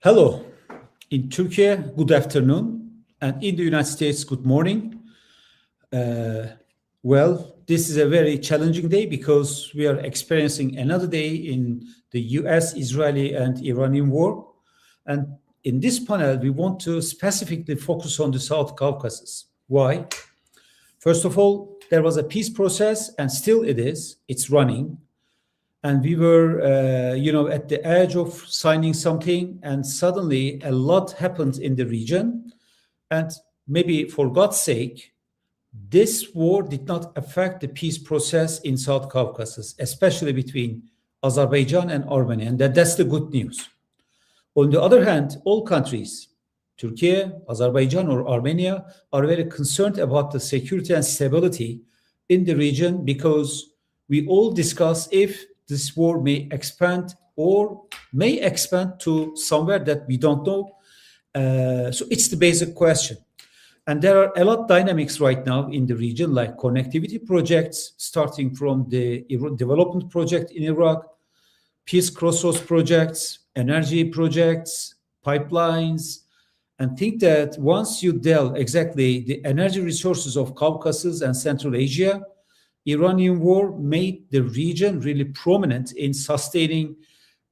Hello. In Turkey, good afternoon. And in the United States, good morning. Well, this is a very challenging day because we are experiencing another day in the US, Israeli, and Iranian war. And in this panel, we want to specifically focus on the South Caucasus. Why? First of all, there was a peace process, and still it is. It's running. And we were, at the edge of signing something, and suddenly a lot happened in the region. And maybe for God's sake, this war did not affect the peace process in South Caucasus, especially between Azerbaijan and Armenia. And that's the good news. On the other hand, all countries, Turkey, Azerbaijan, or Armenia, are very concerned about the security and stability in the region because we all discuss if this war may expand to somewhere that we don't know. So it's the basic question. And there are a lot of dynamics right now in the region, like connectivity projects, starting from the development project in Iraq, peace crossroads projects, energy projects, pipelines, and think that once you delve exactly the energy resources of Caucasus and Central Asia, Iranian war made the region really prominent in sustaining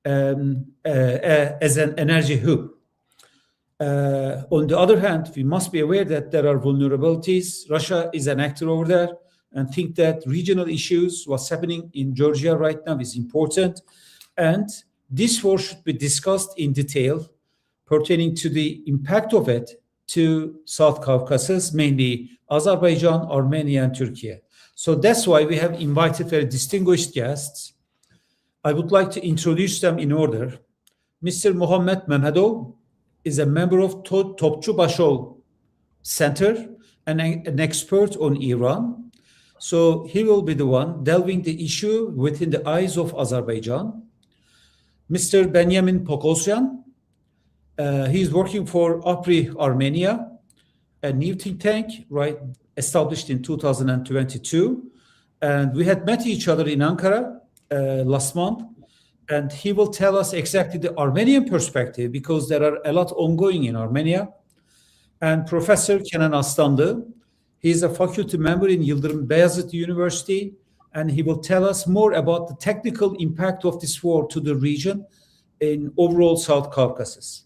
as an energy hub. On the other hand, we must be aware that there are vulnerabilities. Russia is an actor over there, and think that regional issues, what's happening in Georgia right now, is important. And this war should be discussed in detail pertaining to the impact of it to South Caucasus, mainly Azerbaijan, Armenia, and Turkey. So that's why we have invited very distinguished guests. I would like to introduce them in order. Mr. Mahammad Mammadov is a member of Topçu Başoğlu Center and an expert on Iran. So he will be the one delving the issue within the eyes of Azerbaijan. Mr. Benjamin Pogosyan, he is working for APRI Armenia, a new think tank, right, established in 2022. And we had met each other in Ankara last month. And he will tell us exactly the Armenian perspective because there are a lot ongoing in Armenia. And Professor Kenan Aslanlı, he is a faculty member in Yıldırım Beyazıt University, and he will tell us more about the technical impact of this war to the region in overall South Caucasus.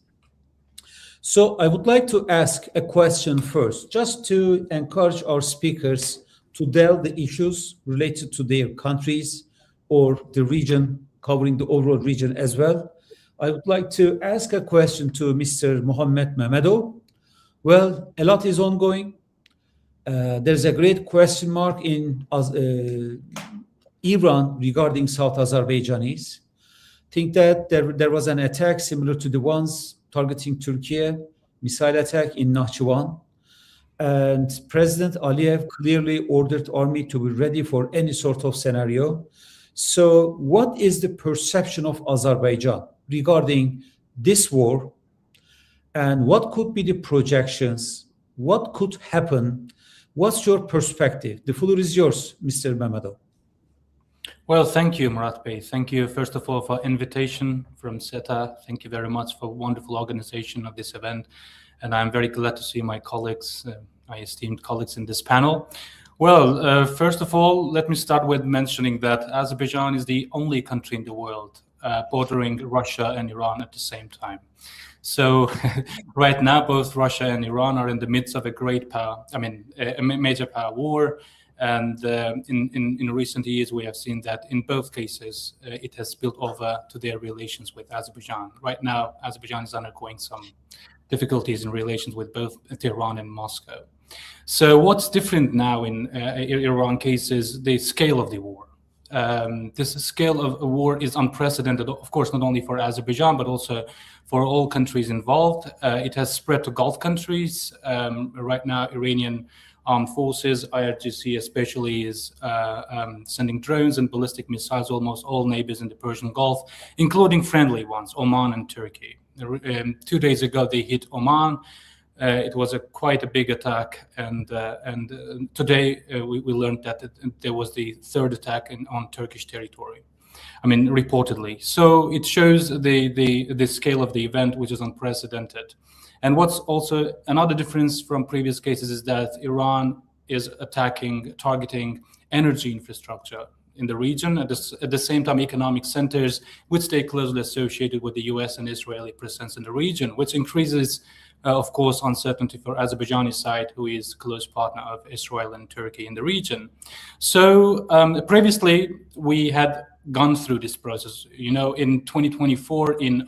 So I would like to ask a question first, just to encourage our speakers to delve the issues related to their countries or the region, covering the overall region as well. I would like to ask a question to Mr. Mahammad Mammadov. Well, a lot is ongoing. There's a great question mark in Iran regarding South Azerbaijanis. Think that there was an attack similar to the ones targeting Turkey, missile attack in Nakhchivan. And President Aliyev clearly ordered army to be ready for any sort of scenario. So what is the perception of Azerbaijan regarding this war? And what could be the projections? What could happen? What's your perspective? The floor is yours, Mr. Mammadov. Well, thank you, Murat Bey. Thank you, first of all, for invitation from SETA. Thank you very much for wonderful organization of this event. And I'm very glad to see my colleagues, my esteemed colleagues in this panel. Well, first of all, let me start with mentioning that Azerbaijan is the only country in the world bordering Russia and Iran at the same time. So right now, both Russia and Iran are in the midst of a major power war. And in recent years, we have seen that in both cases, it has spilled over to their relations with Azerbaijan. Right now, Azerbaijan is undergoing some difficulties in relations with both Tehran and Moscow. So what's different now in Iran case is the scale of the war. This scale of a war is unprecedented, of course, not only for Azerbaijan, but also for all countries involved. It has spread to Gulf countries. Right now, Iranian armed forces, IRGC especially, is sending drones and ballistic missiles to almost all neighbors in the Persian Gulf, including friendly ones, Oman and Turkey. 2 days ago, they hit Oman. It was quite a big attack, and today we learned that there was the third attack on Turkish territory. reportedly. So it shows the scale of the event, which is unprecedented. And what's also another difference from previous cases is that Iran is targeting energy infrastructure in the region, at the same time economic centers which stay closely associated with the US and Israeli presence in the region, which increases, of course, uncertainty for Azerbaijani side, who is a close partner of Israel and Turkey in the region. So previously, we had gone through this process. You know, in 2024, in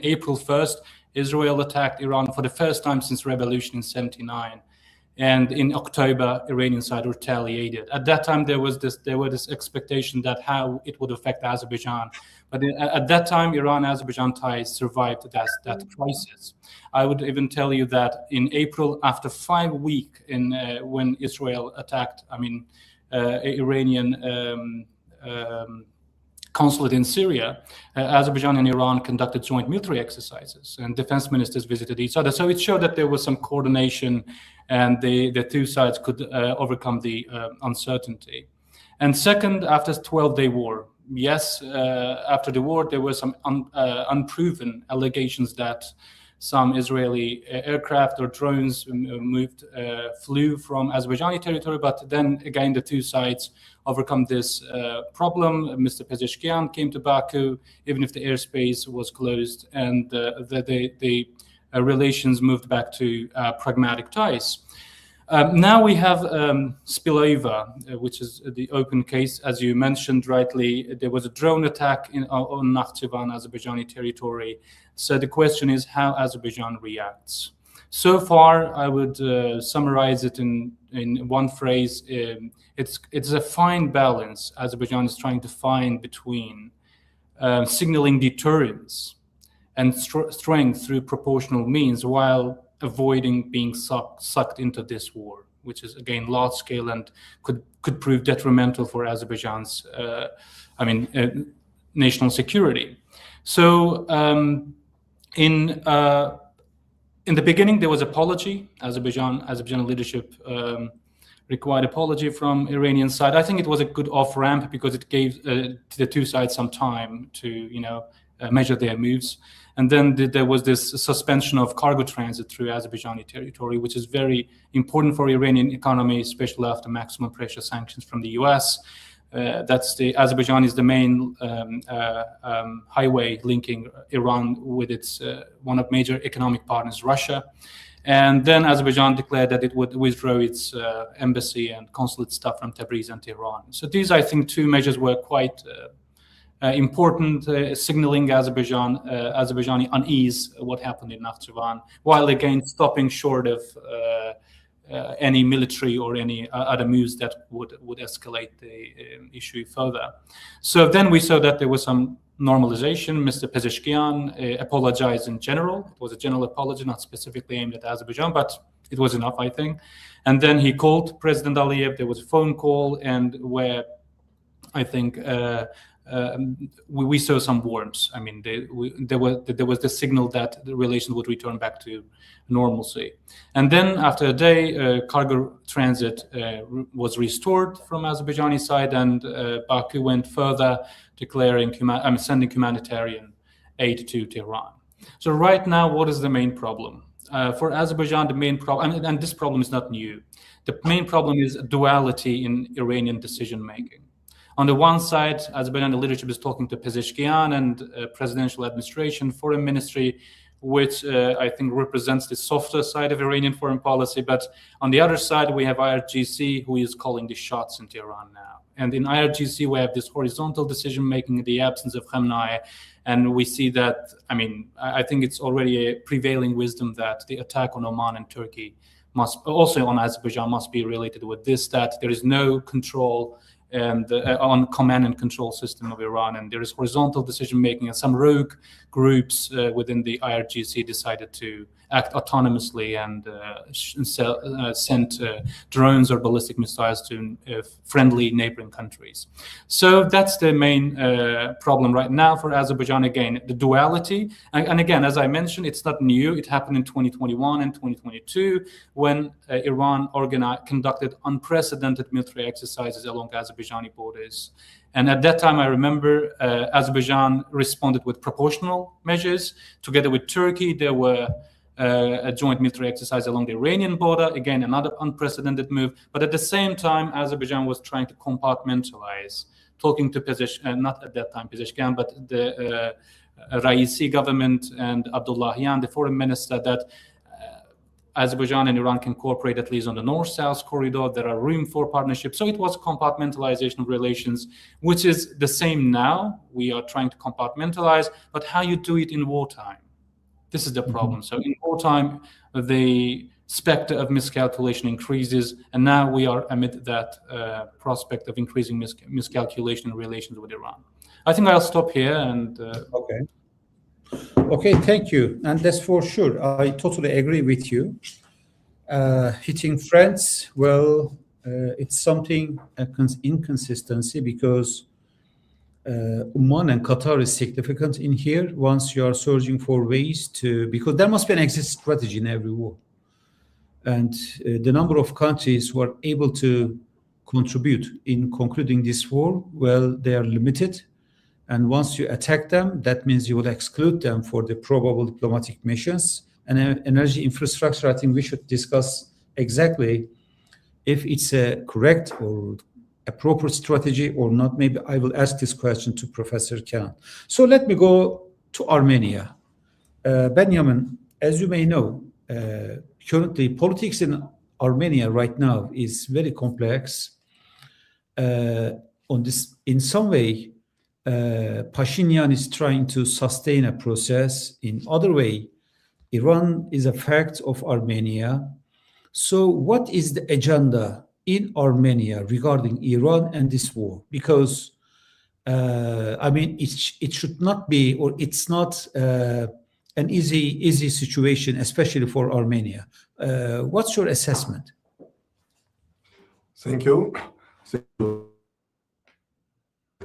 April 1st, Israel attacked Iran for the first time since revolution in '79. And in October, Iranian side retaliated. At that time, there was this expectation that how it would affect Azerbaijan. But at that time, Iran-Azerbaijan ties survived that crisis. I would even tell you that in April, after 5 weeks, when Israel attacked, Iranian consulate in Syria, Azerbaijan and Iran conducted joint military exercises, and defense ministers visited each other. So it showed that there was some coordination, and the two sides could overcome the uncertainty. And second, after 12-day war, yes, after the war, there were some unproven allegations that some Israeli aircraft or drones flew from Azerbaijani territory, but then again, the two sides overcome this problem. Mr. Pezeshkian came to Baku, even if the airspace was closed, and the relations moved back to pragmatic ties. Now we have spillover, which is the open case. As you mentioned rightly, there was a drone attack on Nakhchivan, Azerbaijani territory. So the question is how Azerbaijan reacts. So far, I would summarize it in one phrase. It's a fine balance Azerbaijan is trying to find between signaling deterrence and strength through proportional means, while avoiding being sucked into this war, which is again large scale and could prove detrimental for Azerbaijan's national security. So in the beginning, there was apology. Azerbaijan leadership required apology from Iranian side. I think it was a good off-ramp because it gave the two sides some time to measure their moves. And then there was this suspension of cargo transit through Azerbaijani territory, which is very important for Iranian economy, especially after maximum pressure sanctions from the US. Azerbaijan is the main highway linking Iran with its one of major economic partners, Russia. And then Azerbaijan declared that it would withdraw its embassy and consulate staff from Tabriz and Tehran. So these, I think, two measures were quite important, signaling Azerbaijani unease what happened in Nakhchivan, while again stopping short of any military or any other moves that would escalate the issue further. So then we saw that there was some normalization. Mr. Pezeshkian apologized in general. It was a general apology, not specifically aimed at Azerbaijan, but it was enough, I think. And then he called President Aliyev. There was a phone call, and where I think we saw some warmth. I mean, there was the signal that the relations would return back to normalcy. And then after a day, cargo transit was restored from Azerbaijani side, and Baku went further, declaring sending humanitarian aid to Tehran. So right now, what is the main problem? For Azerbaijan, the main problem, and this problem is not new, the main problem is duality in Iranian decision-making. On the one side, Azerbaijani leadership is talking to Pezeshkian and presidential administration, foreign ministry, which I think represents the softer side of Iranian foreign policy. But on the other side, we have IRGC, who is calling the shots in Tehran now. And in IRGC, we have this horizontal decision-making in the absence of Khamenei. And we see that, I think it's already a prevailing wisdom that the attack on Oman and Turkey also on Azerbaijan must be related with this, that there is no control and on command and control system of Iran, and there is horizontal decision making, and some rogue groups within the IRGC decided to act autonomously and send drones or ballistic missiles to friendly neighboring countries. So that's the main problem right now for Azerbaijan. Again, the duality. And again, as I mentioned, it's not new. It happened in 2021 and 2022 when Iran conducted unprecedented military exercises along Azerbaijani borders. And at that time, I remember Azerbaijan responded with proportional measures. Together with Turkey, there were a joint military exercise along the Iranian border. Again, another unprecedented move. But at the same time, Azerbaijan was trying to compartmentalize, talking to Pezeshkian, not at that time Pezeshkian, but the Raisi government and Abdullahian, the foreign minister, that Azerbaijan and Iran can cooperate at least on the north-south corridor. There are room for partnership. So it was compartmentalization of relations, which is the same now. We are trying to compartmentalize, but how you do it in wartime? This is the problem. So in wartime, the specter of miscalculation increases, and now we are amid that prospect of increasing miscalculation in relations with Iran. I think I'll stop here and... Okay. Okay, thank you. And that's for sure. I totally agree with you. Hitting friends, well, it's something, inconsistency, because Oman and Qatar is significant in here once you are searching for ways to, because there must be an exit strategy in every war. And the number of countries who are able to contribute in concluding this war, well, they are limited. And once you attack them, that means you will exclude them for the probable diplomatic missions. And energy infrastructure, I think we should discuss exactly if it's a correct or appropriate strategy or not. Maybe I will ask this question to Professor Kenan. So let me go to Armenia. Benjamin, as you may know, currently politics in Armenia right now is very complex. In some way, Pashinyan is trying to sustain a process. In other way, Iran is a fact of Armenia. So what is the agenda in Armenia regarding Iran and this war? Because, I mean, it should not be, or it's not an easy situation, especially for Armenia. What's your assessment? Thank you.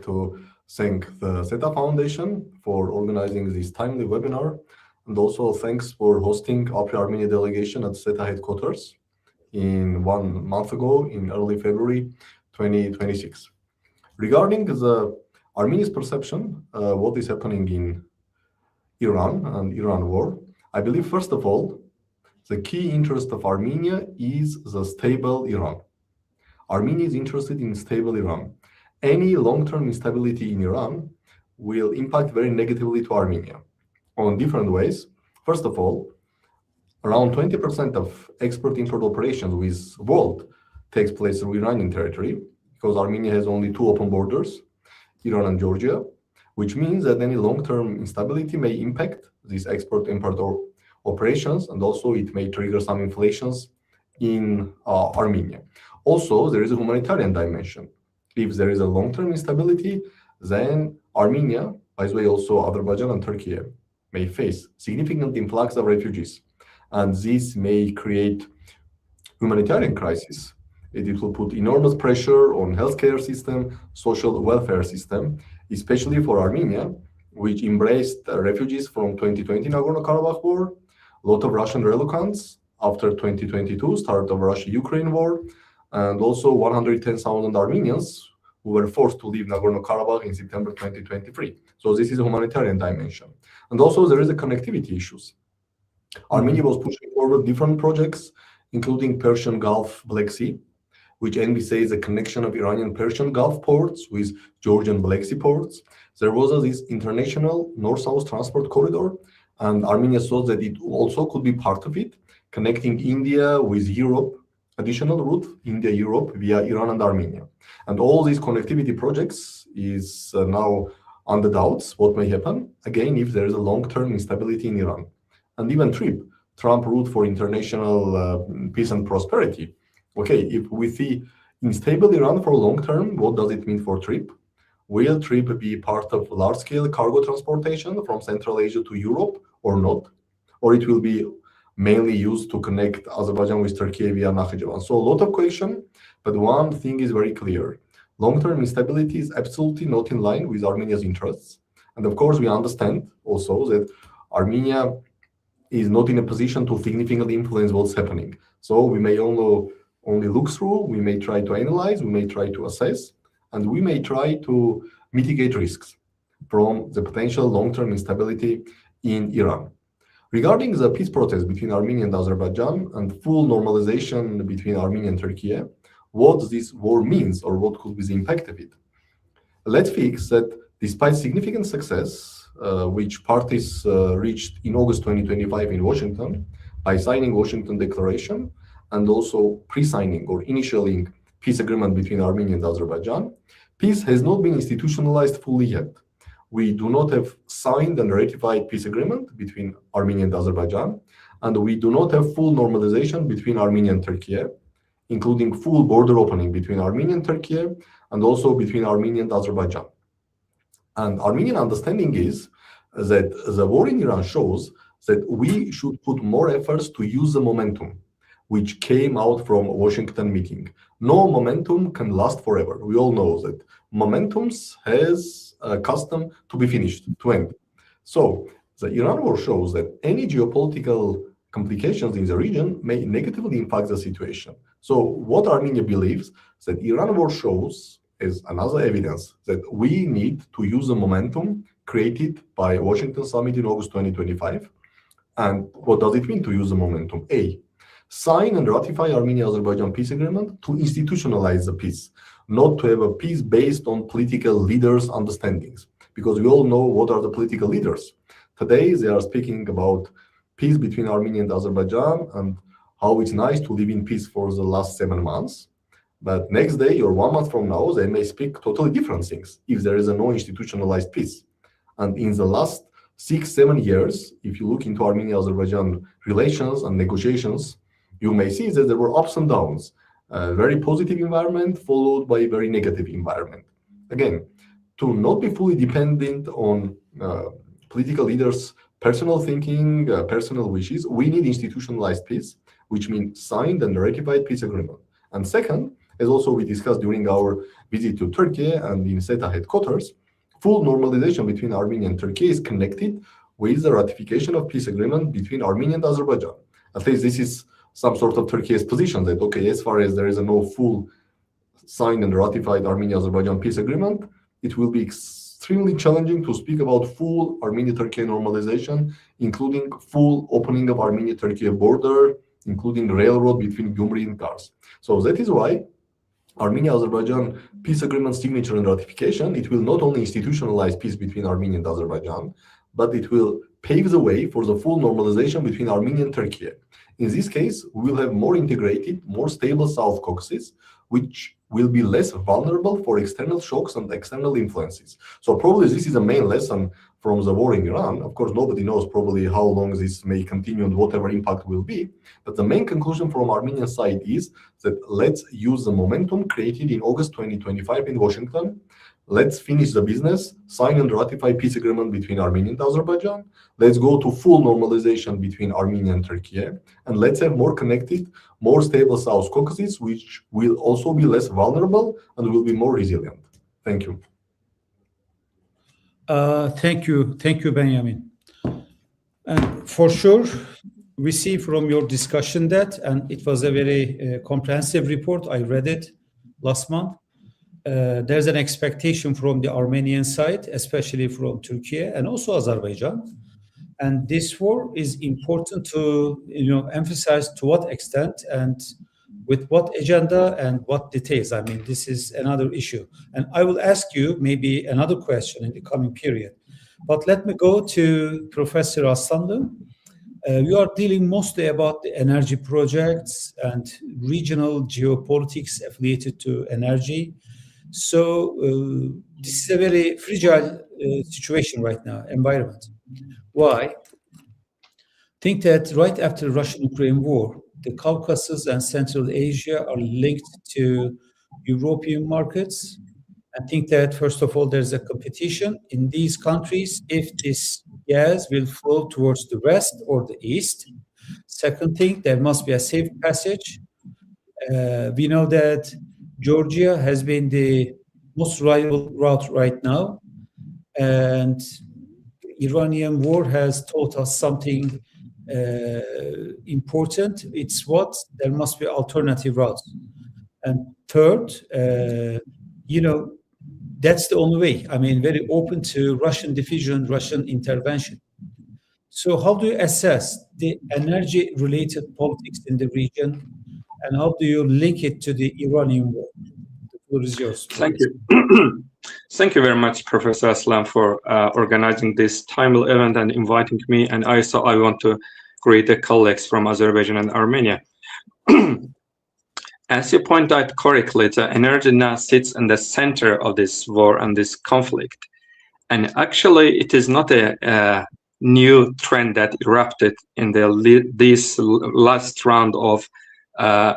To thank the SETA Foundation for organizing this timely webinar, and also thanks for hosting APRI Armenia delegation at SETA headquarters in 1 month ago in early February 2026. Regarding the Armenia's perception, what is happening in Iran and Iran war, I believe first of all, the key interest of Armenia is the stable Iran. Armenia is interested in stable Iran. Any long-term instability in Iran will impact very negatively to Armenia on different ways. First of all, around 20% of export-import operations with world takes place through Iranian territory, because Armenia has only 2 open borders, Iran and Georgia, which means that any long-term instability may impact these export-import operations, and also it may trigger some inflations in Armenia. Also, there is a humanitarian dimension. If there is a long-term instability, then Armenia, by the way, also Azerbaijan and Turkey, may face significant influx of refugees. And this may create humanitarian crisis. It will put enormous pressure on healthcare system, social welfare system, especially for Armenia, which embraced refugees from 2020 Nagorno-Karabakh war, a lot of Russian reluctants after 2022 start of Russia-Ukraine war, and also 110,000 Armenians who were forced to leave Nagorno-Karabakh in September 2023. So this is a humanitarian dimension. And also there is a connectivity issues. Armenia was pushing forward different projects, including Persian Gulf, Black Sea, which envisages a connection of Iranian Persian Gulf ports with Georgian Black Sea ports. There was this international north-south transport corridor, and Armenia thought that it also could be part of it, connecting India with Europe, additional route, India-Europe via Iran and Armenia. And all these connectivity projects is now under doubts what may happen, again, if there is a long-term instability in Iran. And even Trump route for international peace and prosperity. Okay, if we see unstable Iran for long term, what does it mean for TRIP? Will TRIP be part of large-scale cargo transportation from Central Asia to Europe or not? Or it will be mainly used to connect Azerbaijan with Turkey via Nakhichevan. So a lot of question, but one thing is very clear. Long-term instability is absolutely not in line with Armenia's interests. And of course, we understand also that Armenia is not in a position to significantly influence what's happening. So we may only look through, we may try to analyze, we may try to assess, and we may try to mitigate risks from the potential long-term instability in Iran. Regarding the peace process between Armenia and Azerbaijan and full normalization between Armenia and Turkey, what this war means or what could be the impact of it. Let's fix that despite significant success, which parties reached in August 2025 in Washington by signing Washington Declaration and also pre-signing or initialing peace agreement between Armenia and Azerbaijan, peace has not been institutionalized fully yet. We do not have signed and ratified peace agreement between Armenia and Azerbaijan, and we do not have full normalization between Armenia and Turkey, including full border opening between Armenia and Turkey and also between Armenia and Azerbaijan. And Armenian understanding is that the war in Iran shows that we should put more efforts to use the momentum which came out from Washington meeting. No momentum can last forever. We all know that momentums has a custom to be finished, to end. So the Iran war shows that any geopolitical complications in the region may negatively impact the situation. So what Armenia believes that Iran war shows is another evidence that we need to use the momentum created by Washington summit in August 2025. And what does it mean to use the momentum? A, sign and ratify Armenia-Azerbaijan peace agreement to institutionalize the peace, not to have a peace based on political leaders' understandings. Because we all know what are the political leaders. Today, they are speaking about peace between Armenia and Azerbaijan and how it's nice to live in peace for the last 7 months. But next day or 1 month from now, they may speak totally different things if there is a no institutionalized peace. And in the last 6-7 years, if you look into Armenia-Azerbaijan relations and negotiations, you may see that there were ups and downs. A very positive environment followed by a very negative environment. Again, to not be fully dependent on political leaders' personal thinking, personal wishes, we need institutionalized peace, which means signed and ratified peace agreement. And second, as also we discussed during our visit to Turkey and in SETA headquarters, full normalization between Armenia and Turkey is connected with the ratification of peace agreement between Armenia and Azerbaijan. At least this is some sort of Turkey's position that, okay, as far as there is a no full signed and ratified Armenia-Azerbaijan peace agreement, it will be extremely challenging to speak about full Armenia-Turkey normalization, including full opening of Armenia-Turkey border, including railroad between Gyumri and Kars. So that is why Armenia-Azerbaijan peace agreement signature and ratification, it will not only institutionalize peace between Armenia and Azerbaijan, but it will pave the way for the full normalization between Armenia and Turkey. In this case, we will have more integrated, more stable South Caucasus, which will be less vulnerable for external shocks and external influences. So probably this is a main lesson from the war in Iran. Of course, nobody knows probably how long this may continue and whatever impact will be. But the main conclusion from Armenian side is that let's use the momentum created in August 2025 in Washington. Let's finish the business, sign and ratify peace agreement between Armenia and Azerbaijan. Let's go to full normalization between Armenia and Turkey. And let's have more connected, more stable South Caucasus, which will also be less vulnerable and will be more resilient. Thank you. Thank you, Benjamin. And for sure, we see from your discussion that, and it was a very comprehensive report. I read it last month. There's an expectation from the Armenian side, especially from Turkey and also Azerbaijan. And this war is important to emphasize to what extent and with what agenda and what details. I mean, this is another issue. And I will ask you maybe another question in the coming period. But let me go to Professor Aslanlı. You are dealing mostly about the energy projects and regional geopolitics affiliated to energy. So this is a very fragile situation right now, environment. Why? Think that right after the Russian-Ukraine war, the Caucasus and Central Asia are linked to European markets. I think that, first of all, there's a competition in these countries if this gas will flow towards the west or the east. Second thing, there must be a safe passage. We know that Georgia has been the most reliable route right now, and Iranian war has taught us something important. It's what there must be alternative routes. And third, that's the only way. I mean, very open to Russian diffusion, Russian intervention. So how do you assess the energy-related politics in the region, and how do you link it to the Iranian war? The floor is yours. Thank you. Thank you very much, Professor Aslan, for organizing this timely event and inviting me. And also, I want to greet the colleagues from Azerbaijan and Armenia. As you point out correctly, the energy now sits in the center of this war and this conflict. And actually, it is not a new trend that erupted in this last round of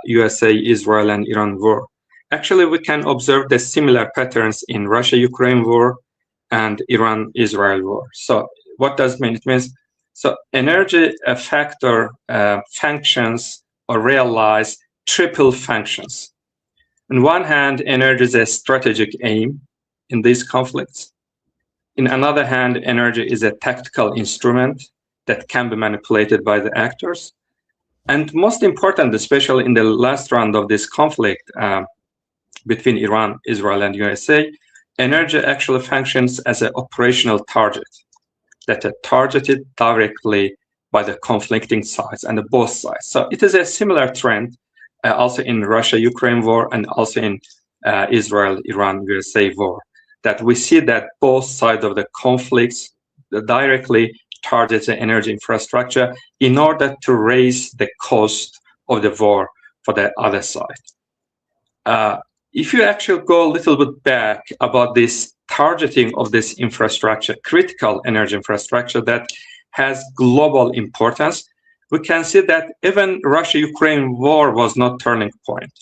USA, Israel, and Iran war. Actually, we can observe the similar patterns in Russia-Ukraine war and Iran-Israel war. So what does it mean? It means so energy factor functions or realize triple functions. On one hand, energy is a strategic aim in these conflicts. In another hand, energy is a tactical instrument that can be manipulated by the actors. And most important, especially in the last round of this conflict between Iran, Israel, and USA, energy actually functions as an operational target that are targeted directly by the conflicting sides and both sides. So it is a similar trend also in Russia-Ukraine war and also in Israel-Iran-USA war, that we see that both sides of the conflicts directly target the energy infrastructure in order to raise the cost of the war for the other side. If you actually go a little bit back about this targeting of this infrastructure, critical energy infrastructure that has global importance, we can see that even Russia-Ukraine war was not turning point.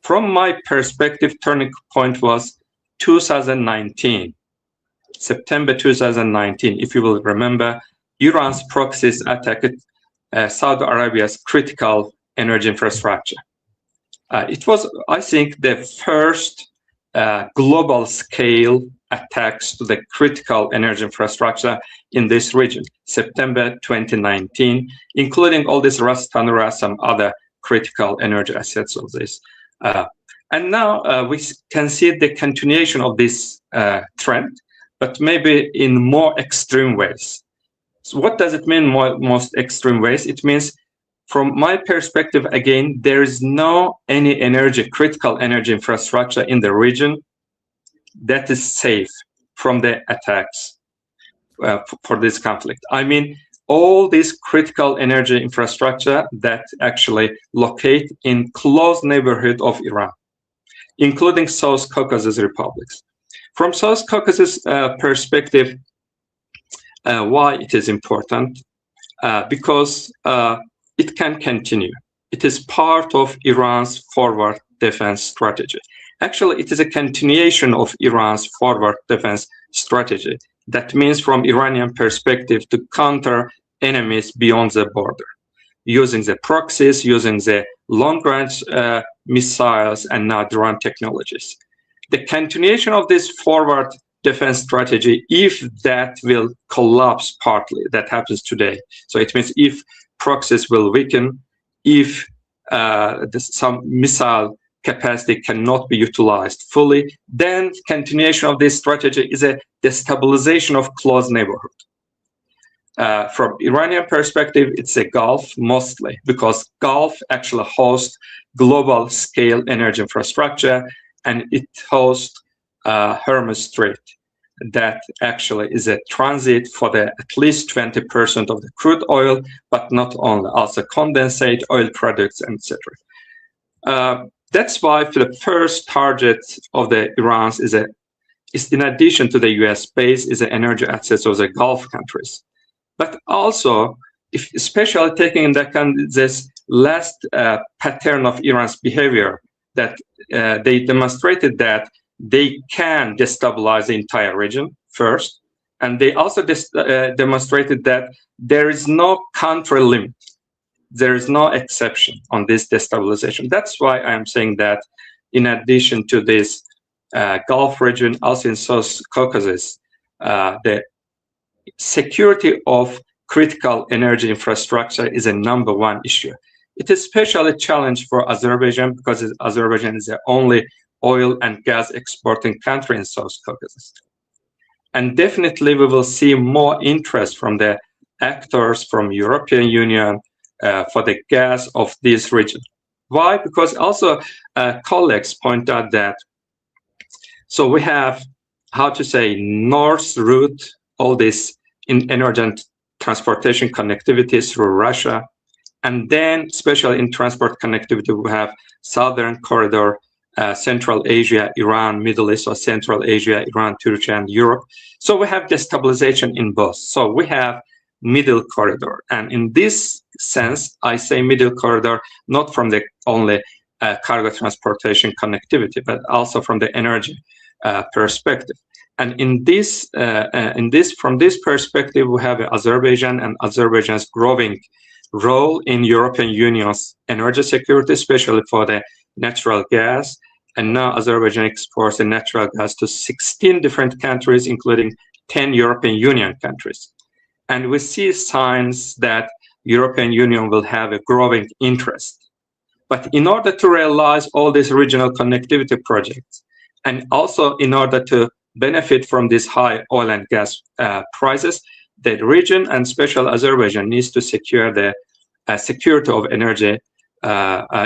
From my perspective, turning point was 2019, September 2019. If you will remember, Iran's proxies attacked Saudi Arabia's critical energy infrastructure. It was, I think, the first global scale attacks to the critical energy infrastructure in this region, September 2019, including all this Ras Tanura, some other critical energy assets of this. And now we can see the continuation of this trend, but maybe in more extreme ways. So what does it mean, most extreme ways? It means, from my perspective, again, there is no any critical energy infrastructure in the region that is safe from the attacks for this conflict. I mean, all this critical energy infrastructure that actually locate in close neighborhood of Iran, including South Caucasus republics. From South Caucasus perspective, why it is important? Because it can continue. It is part of Iran's forward defense strategy. Actually, it is a continuation of Iran's forward defense strategy. That means, from Iranian perspective, to counter enemies beyond the border, using the proxies, using the long-range missiles, and now drone technologies. The continuation of this forward defense strategy, if that will collapse partly, that happens today. So it means if proxies will weaken, if some missile capacity cannot be utilized fully, then continuation of this strategy is a destabilization of close neighborhood. From Iranian perspective, it's a Gulf mostly, because Gulf actually hosts global scale energy infrastructure, and it hosts Hormuz Strait. That actually is a transit for the at least 20% of the crude oil, but not only, also condensate, oil products, etc. That's why the first target of the Iran's is in addition to the US base, is the energy access of the Gulf countries. But also, especially taking into account this last pattern of Iran's behavior, that they demonstrated that they can destabilize the entire region first, and they also demonstrated that there is no country limit. there is no exception on this destabilization. That's why I'm saying that in addition to this Gulf region, also in South Caucasus, the security of critical energy infrastructure is a #1 issue. It is especially a challenge for Azerbaijan because Azerbaijan is the only oil and gas exporting country in South Caucasus. And definitely we will see more interest from the actors from European Union for the gas of this region. Why? Because also colleagues point out that, so we have, how to say, north route, all this in energy and transportation connectivity through Russia. And then, especially in transport connectivity, we have Southern Corridor, Central Asia, Iran, Middle East, or Central Asia, Iran, Turkey, and Europe. So we have destabilization in both. So we have middle corridor. And in this sense, I say middle corridor, not from the only cargo transportation connectivity, but also from the energy perspective. And from this perspective, we have Azerbaijan and Azerbaijan's growing role in European Union's energy security, especially for the natural gas. And now Azerbaijan exports the natural gas to 16 different countries, including 10 European Union countries. And we see signs that European Union will have a growing interest. But in order to realize all these regional connectivity projects, and also in order to benefit from these high oil and gas prices, the region and special Azerbaijan needs to secure the security of energy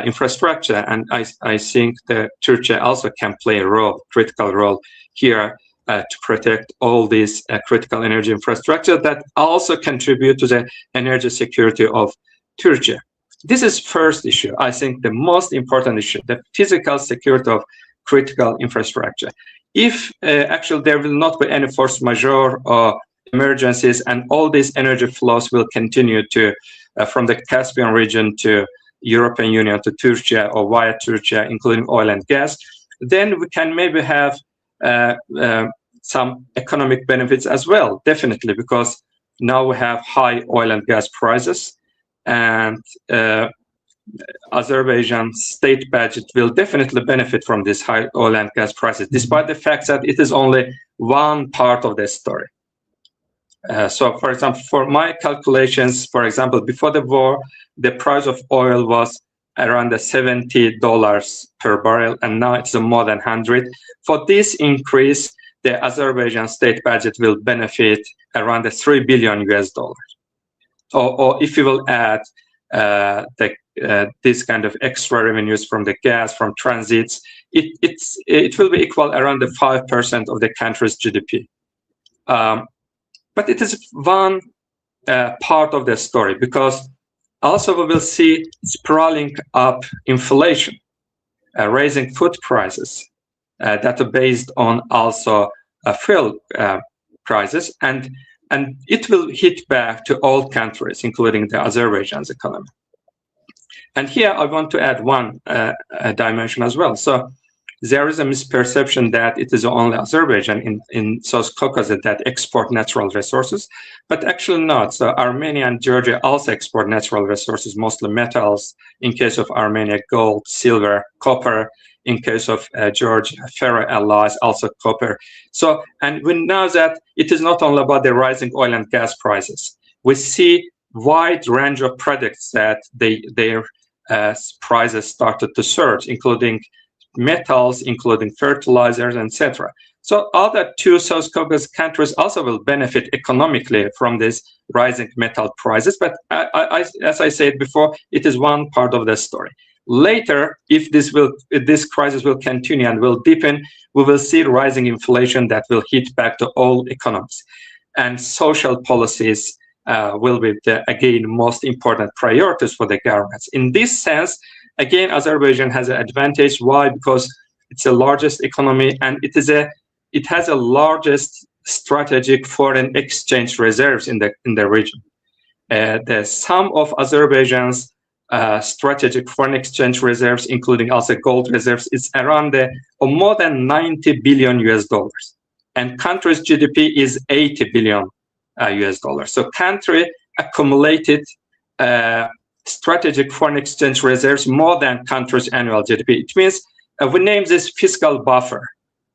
infrastructure. And I think that Turkey also can play a role, critical role here to protect all these critical energy infrastructure that also contribute to the energy security of Turkey. This is first issue. I think the most important issue, the physical security of critical infrastructure. If actually there will not be any force majeure or emergencies, and all these energy flows will continue to from the Caspian region to European Union to Turkey or via Turkey, including oil and gas, then we can maybe have some economic benefits as well, definitely, because now we have high oil and gas prices, and Azerbaijan's state budget will definitely benefit from this high oil and gas prices, despite the fact that it is only one part of the story. So, for example, for my calculations, for example, before the war, the price of oil was around $70 per barrel, and now it's more than 100. For this increase, the Azerbaijan state budget will benefit around $3 billion US. Or if you will add this kind of extra revenues from the gas, from transits, it will be equal around the 5% of the country's GDP. But it is one part of the story, because also we will see sprawling up inflation, raising food prices that are based on also fuel prices, and it will hit back to all countries, including the Azerbaijan's economy. And here I want to add one dimension as well. So there is a misperception that it is only Azerbaijan in South Caucasus that export natural resources, but actually not. So Armenia and Georgia also export natural resources, mostly metals. In case of Armenia, gold, silver, copper. In case of Georgia, ferroalloys, also copper. So, and we know that it is not only about the rising oil and gas prices. We see wide range of products that their prices started to surge, including metals, including fertilizers, etc. So other two South Caucasus countries also will benefit economically from this rising metal prices. But as I said before, it is one part of the story. Later, if this crisis will continue and will deepen, we will see rising inflation that will hit back to all economies. And social policies will be, again, most important priorities for the governments. In this sense, again, Azerbaijan has an advantage. Why? Because it's the largest economy, and it has the largest strategic foreign exchange reserves in the region. The sum of Azerbaijan's strategic foreign exchange reserves, including also gold reserves, is around more than $90 billion US, and country's GDP is $80 billion US. So country accumulated strategic foreign exchange reserves more than country's annual GDP. It means we name this fiscal buffer,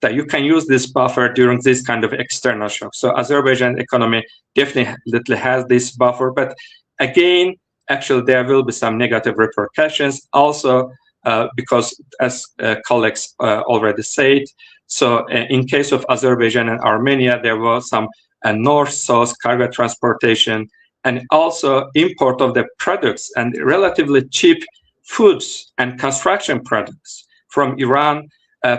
that you can use this buffer during this kind of external shock. So Azerbaijan economy definitely has this buffer, but again, actually there will be some negative repercussions also because, as colleagues already said, so in case of Azerbaijan and Armenia, there was some north-south cargo transportation and also import of the products and relatively cheap foods and construction products from Iran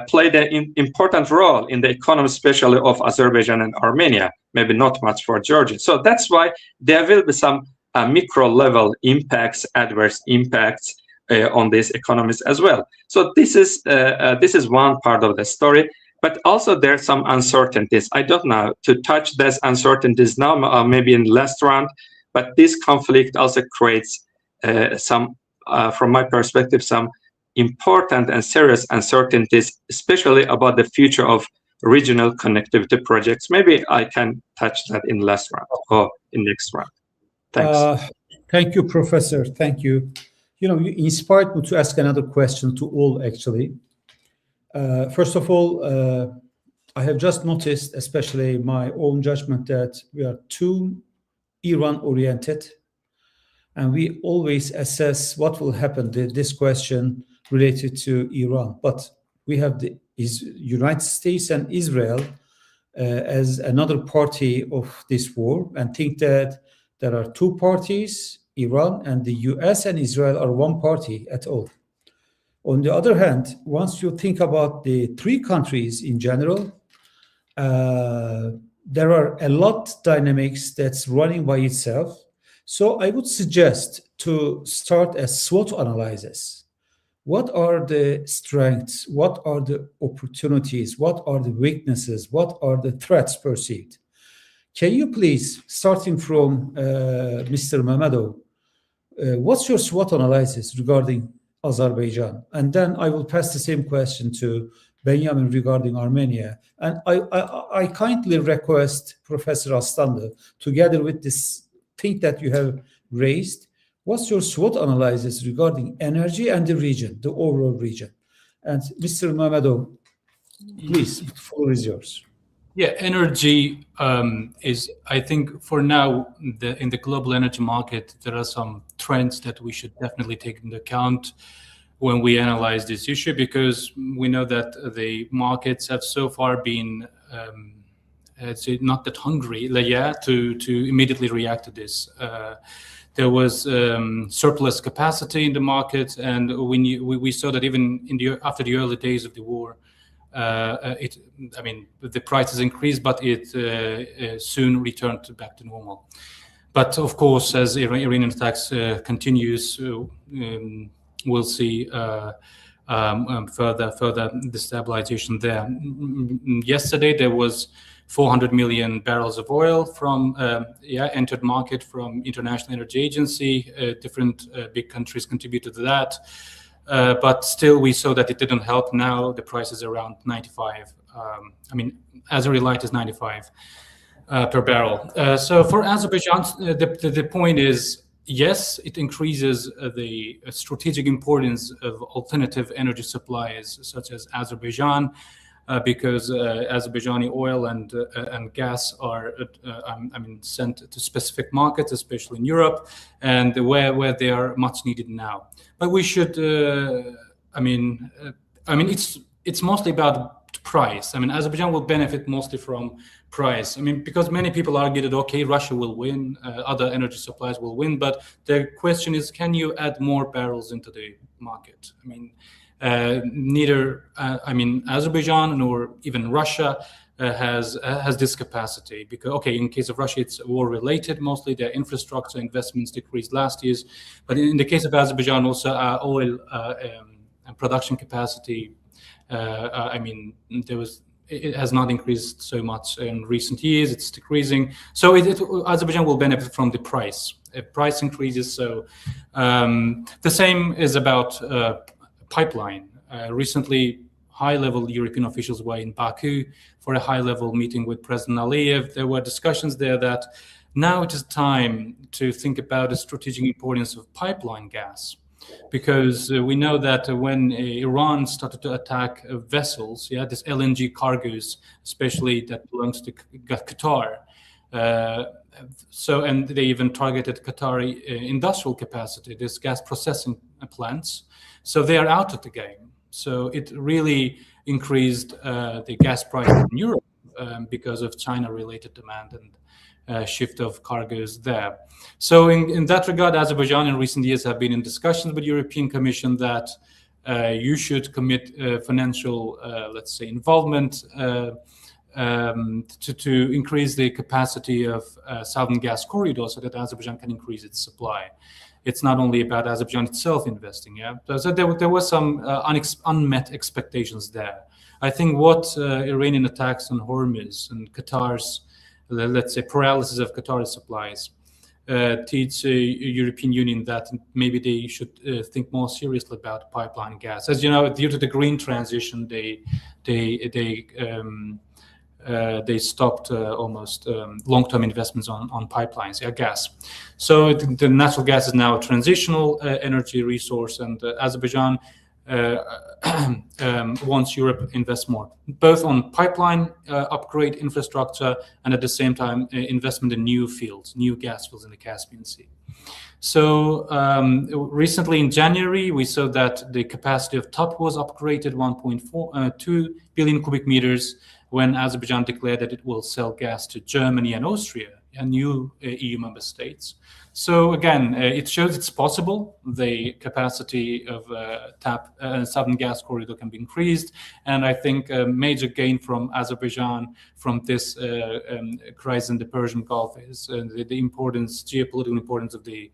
played an important role in the economy, especially of Azerbaijan and Armenia, maybe not much for Georgia. So that's why there will be some micro-level impacts, adverse impacts on these economies as well. So this is one part of the story, but also there are some uncertainties. I don't know to touch these uncertainties now, maybe in last round, but this conflict also creates some, from my perspective, some important and serious uncertainties, especially about the future of regional connectivity projects. Maybe I can touch that in last round or in next round. Thanks. Thank you, Professor. Thank you. You know, you inspired me to ask another question to all, actually. First of all, I have just noticed, especially my own judgment, that we are too Iran-oriented, and we always assess what will happen to this question related to Iran. But we have the United States and Israel as another party of this war, and think that there are two parties, Iran and the US and Israel are one party at all. On the other hand, once you think about the three countries in general, there are a lot of dynamics that's running by itself. So I would suggest to start a SWOT analysis. What are the strengths? What are the opportunities? What are the weaknesses? What are the threats perceived? Can you please, starting from Mr. Mammadov, what's your SWOT analysis regarding Azerbaijan? And then I will pass the same question to Benjamin regarding Armenia. And I kindly request Professor Aslanlı, together with this thing that you have raised, what's your SWOT analysis regarding energy and the region, the overall region? And Mr. Mammadov, please, the floor is yours. Yeah, energy is, I think, for now, in the global energy market, there are some trends that we should definitely take into account when we analyze this issue, because we know that the markets have so far been not that hungry, to immediately react to this. There was surplus capacity in the market, and we saw that even after the early days of the war, the prices increased, but it soon returned back to normal. But of course, as Iranian attacks continues, we'll see further destabilization there. Yesterday, there was 400 million barrels of oil from entered market from International Energy Agency. Different big countries contributed to that. But still, we saw that it didn't help. Now the price is around 95. Azeri Light is 95 per barrel. So for Azerbaijan, the point is, yes, it increases the strategic importance of alternative energy supplies such as Azerbaijan, because Azerbaijani oil and gas are sent to specific markets, especially in Europe, and where they are much needed now. But we should, it's mostly about price. Azerbaijan will benefit mostly from price. Because many people argue that, okay, Russia will win, other energy supplies will win, but the question is, can you add more barrels into the market? Neither Azerbaijan nor even Russia has this capacity, because in case of Russia it's war related, mostly their infrastructure investments decreased last year, but in the case of Azerbaijan also oil and production capacity, it has not increased so much in recent years. It's decreasing, so Azerbaijan will benefit from the price. If price increases, so the same is about pipeline. Recently, high-level European officials were in Baku for a high-level meeting with President Aliyev. There were discussions there that now it is time to think about the strategic importance of pipeline gas. Because we know that when Iran started to attack vessels, this LNG cargoes, especially that belongs to Qatar, and they even targeted Qatari industrial capacity, this gas processing plants. So they are out of the game. So it really increased the gas price in Europe because of China-related demand and shift of cargoes there. So in that regard, Azerbaijan in recent years have been in discussions with the European Commission that you should commit financial, let's say, involvement to increase the capacity of southern gas corridors so that Azerbaijan can increase its supply. It's not only about Azerbaijan itself investing. So there were some unmet expectations there. I think what Iranian attacks on Hormuz and Qatar's, let's say, paralysis of Qatar's supplies teach the European Union that maybe they should think more seriously about pipeline gas. As you know, due to the green transition, they stopped almost long-term investments on pipelines, gas. So the natural gas is now a transitional energy resource, and Azerbaijan wants Europe to invest more, both on pipeline upgrade infrastructure and at the same time investment in new fields, new gas fields in the Caspian Sea. So recently in January, we saw that the capacity of TAP was upgraded 1.2 billion cubic meters when Azerbaijan declared that it will sell gas to Germany and Austria and new EU member states. So again, it shows it's possible. The capacity of TAP Southern Gas Corridor can be increased. And I think a major gain from Azerbaijan from this crisis in the Persian Gulf is the importance, geopolitical importance of the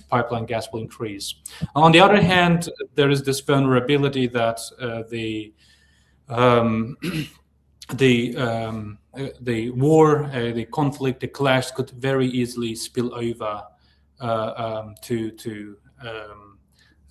pipeline gas will increase. On the other hand, there is this vulnerability that the war, the conflict, the clash could very easily spill over to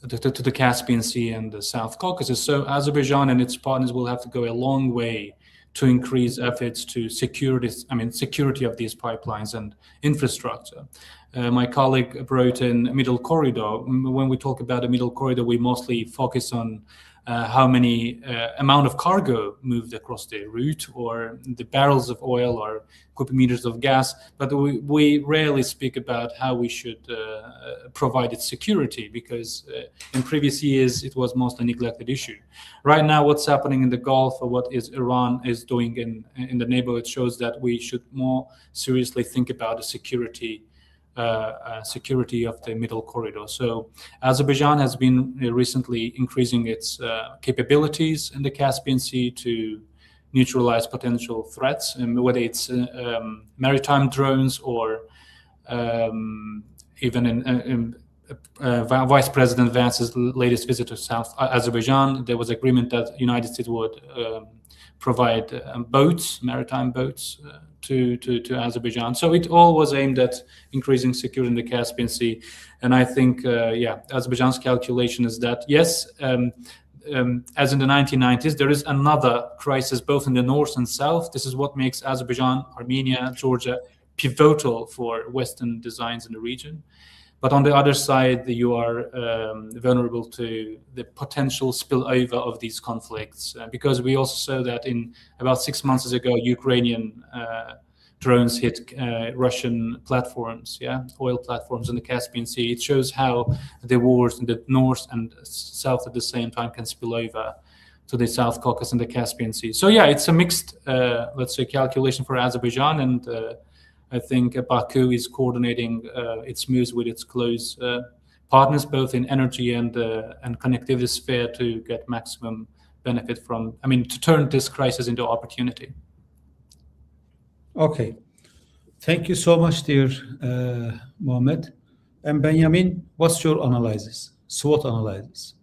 the Caspian Sea and the South Caucasus. So Azerbaijan and its partners will have to go a long way to increase efforts to security of these pipelines and infrastructure. My colleague wrote in Middle Corridor. When we talk about the Middle Corridor, we mostly focus on how many amount of cargo moved across the route, or the barrels of oil or cubic meters of gas, but we rarely speak about how we should provide its security, because in previous years it was mostly a neglected issue. Right now, what's happening in the Gulf, or what Iran is doing in the neighborhood, shows that we should more seriously think about the security of the Middle Corridor. So Azerbaijan has been recently increasing its capabilities in the Caspian Sea to neutralize potential threats, whether it's maritime drones or even in Vice President Vance's latest visit to South Azerbaijan, there was agreement that the United States would provide boats, maritime boats, to Azerbaijan. So it all was aimed at increasing security in the Caspian Sea. And I think, Azerbaijan's calculation is that, yes, as in the 1990s, there is another crisis both in the north and south. This is what makes Azerbaijan, Armenia, Georgia pivotal for Western designs in the region. But on the other side, you are vulnerable to the potential spillover of these conflicts, because we also saw that in about 6 months ago, Ukrainian drones hit Russian platforms, oil platforms in the Caspian Sea. It shows how the wars in the north and south at the same time can spill over to the South Caucasus and the Caspian Sea. So it's a mixed, let's say, calculation for Azerbaijan, and I think Baku is coordinating its moves with its close partners, both in energy and connectivity sphere, to get maximum benefit from, to turn this crisis into opportunity. Okay. Thank you so much, dear Mohammed. And Benjamin, what's your analysis, SWOT analysis?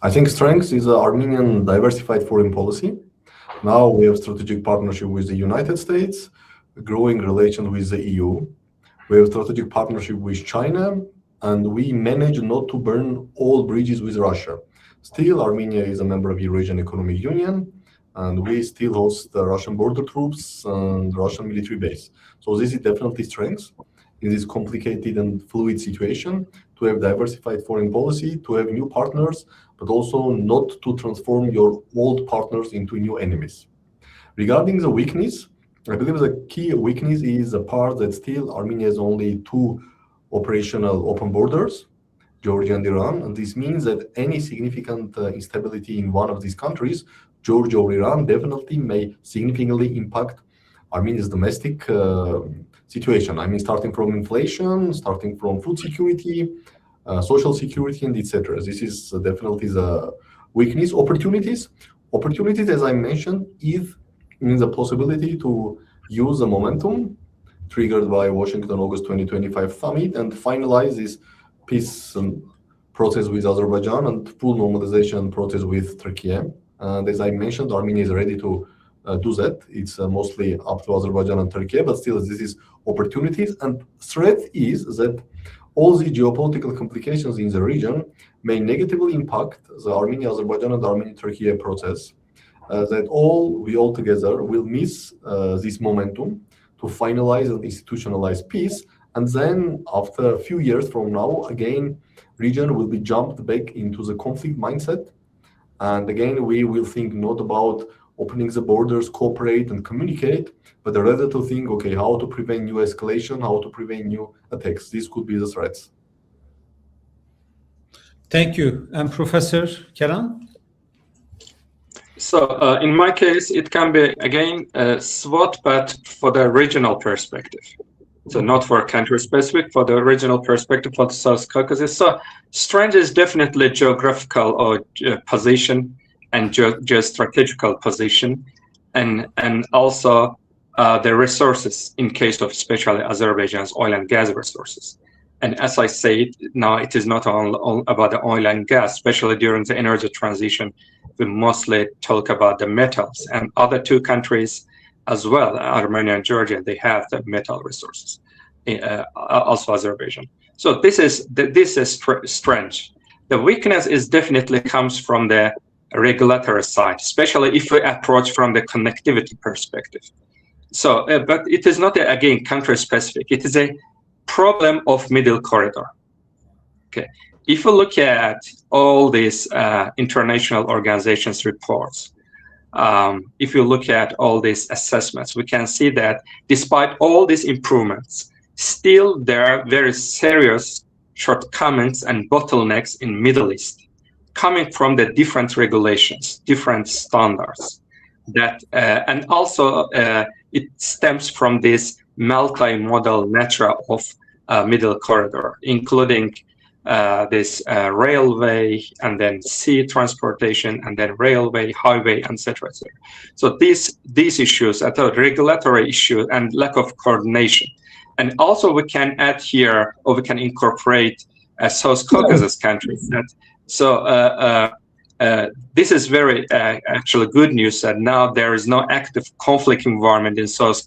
I think strength is Armenian diversified foreign policy. Now we have strategic partnership with the United States, growing relations with the EU. We have strategic partnership with China, and we manage not to burn all bridges with Russia. Still, Armenia is a member of Eurasian Economic Union, and we still host the Russian border troops and Russian military base. So this is definitely strength in this complicated and fluid situation, to have diversified foreign policy, to have new partners, but also not to transform your old partners into new enemies. Regarding the weakness, I believe the key weakness is the part that still Armenia has only 2 operational open borders, Georgia and Iran, and this means that any significant instability in one of these countries, Georgia or Iran, definitely may significantly impact Armenia's domestic situation. I mean, starting from inflation, starting from food security, social security, and etc. This is definitely the weakness. Opportunities, as I mentioned, is means the possibility to use the momentum triggered by Washington August 2025 summit and finalize this peace process with Azerbaijan and full normalization process with Turkey. And as I mentioned, Armenia is ready to do that. It's mostly up to Azerbaijan and Turkey, but still this is opportunities. And threat is that all the geopolitical complications in the region may negatively impact the Armenia-Azerbaijan and Armenia-Turkey process, that we all together will miss this momentum to finalize and institutionalize peace. And then after a few years from now, again, region will be jumped back into the conflict mindset. And again, we will think not about opening the borders, cooperate and communicate, but rather to think, okay, how to prevent new escalation, how to prevent new attacks. These could be the threats. Thank you. And Professor Kenan? So in my case, it can be, again, SWOT, but for the regional perspective. So not for country-specific, for the regional perspective for the South Caucasus. So strength is definitely geographical or position and geostrategical position, and also the resources in case of especially Azerbaijan's oil and gas resources. And as I said, now it is not all about the oil and gas, especially during the energy transition. We mostly talk about the metals, and other 2 countries as well, Armenia and Georgia, they have the metal resources, also Azerbaijan. So this is strength. The weakness is definitely comes from the regulatory side, especially if we approach from the connectivity perspective. So, but it is not, again, country specific. It is a problem of middle corridor. Okay. If you look at all these international organizations' reports, if you look at all these assessments, we can see that despite all these improvements, still there are very serious shortcomings and bottlenecks in Middle East, coming from the different regulations, different standards. That and also it stems from this multi-modal nature of middle corridor, including this railway and then sea transportation and then railway, highway, etc. So these issues are the regulatory issue and lack of coordination. And also we can add here, or we can incorporate South Caucasus countries. This is very actually good news that now there is no active conflict environment in South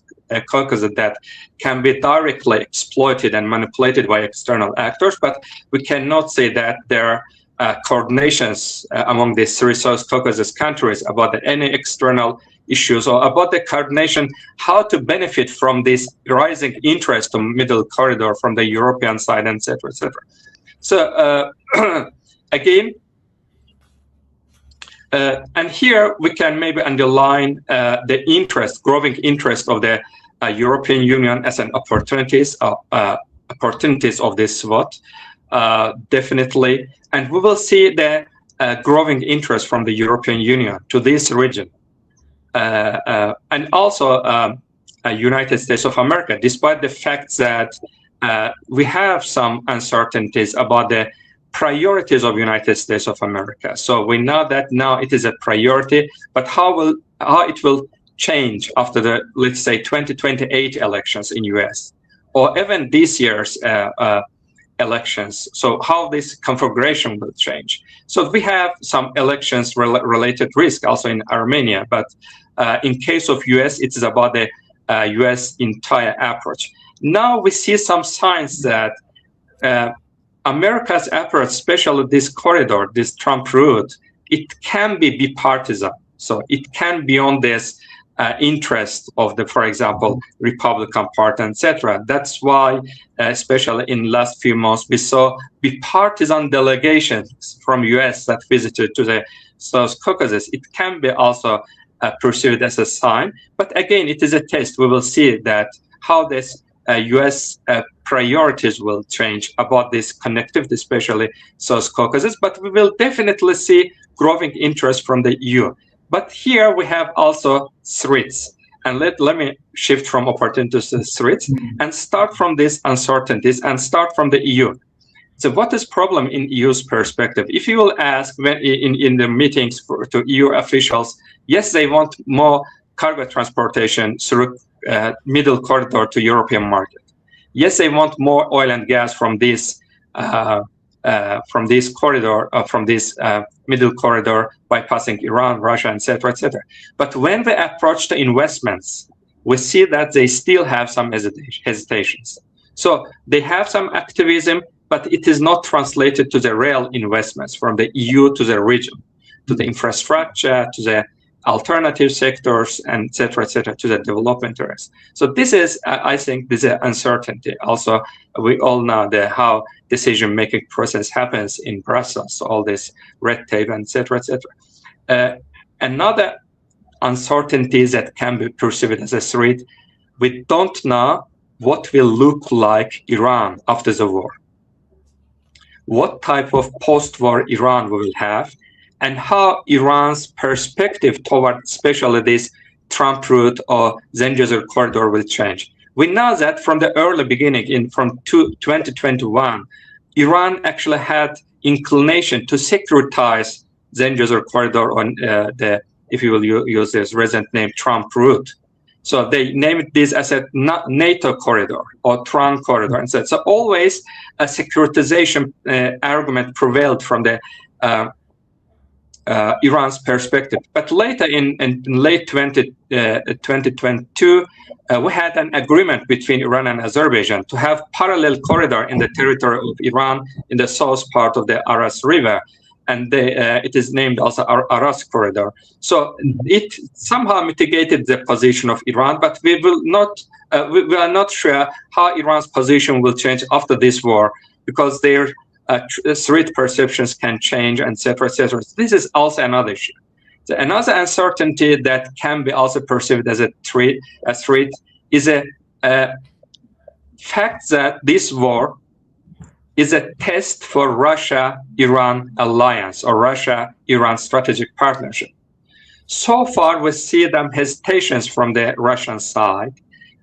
Caucasus that can be directly exploited and manipulated by external actors, but we cannot say that there are coordinations among these 3 South Caucasus countries about any external issues or about the coordination, how to benefit from this rising interest on middle corridor from the European side, etc., etc. So again, and here we can maybe underline the growing interest of the European Union as an opportunities of this SWOT, definitely. And we will see the growing interest from the European Union to this region. And also United States of America, despite the fact that we have some uncertainties about the priorities of United States of America. So we know that now it is a priority, but how it will change after the, let's say, 2028 elections in US, or even this year's elections. So how this configuration will change. So we have some elections related risk also in Armenia, but in case of US, it is about the US entire approach. Now we see some signs that America's approach, especially this corridor, this Trump route, it can be bipartisan. So it can be on this interest of the, for example, Republican Party, etc. That's why, especially in last few months, we saw bipartisan delegations from US that visited to the South Caucasus. It can be also perceived as a sign, but again, it is a test. We will see that how this US priorities will change about this connectivity, especially South Caucasus, but we will definitely see growing interest from the EU. But here we have also threats. And let me shift from opportunities to threats and start from these uncertainties and start from the EU. So what is problem in EU's perspective? If you will ask when in the meetings to EU officials, yes, they want more cargo transportation through middle corridor to European market. Yes, they want more oil and gas from this corridor, from this middle corridor, bypassing Iran, Russia, etc., etc. But when they approach the investments, we see that they still have some hesitations. So they have some activism, but it is not translated to the real investments from the EU to the region, to the infrastructure, to the alternative sectors, and et cetera, to the development areas. So this is, I think, this is uncertainty. Also, we all know how decision-making process happens in Brussels, all this red tape, and et cetera, et cetera. Another uncertainty that can be perceived as a threat, we don't know what will look like Iran after the war. What type of post-war Iran we will have, and how Iran's perspective toward especially this Trump route or Zengezur corridor will change. We know that from the early beginning, from 2021, Iran actually had inclination to securitize Zengezur corridor on if you will use this recent name, Trump route. So they named this as a NATO corridor or Trump corridor, and so always a securitization argument prevailed from the Iran's perspective. But later in late 2022, we had an agreement between Iran and Azerbaijan to have parallel corridor in the territory of Iran in the south part of the Aras River. And it is named also Aras corridor. So it somehow mitigated the position of Iran, but we will not, we are not sure how Iran's position will change after this war, because their threat perceptions can change, and et cetera, et cetera. This is also another issue. So another uncertainty that can be also perceived as a threat is a fact that this war is a test for Russia-Iran alliance or Russia-Iran strategic partnership. So far, we see them hesitations from the Russian side,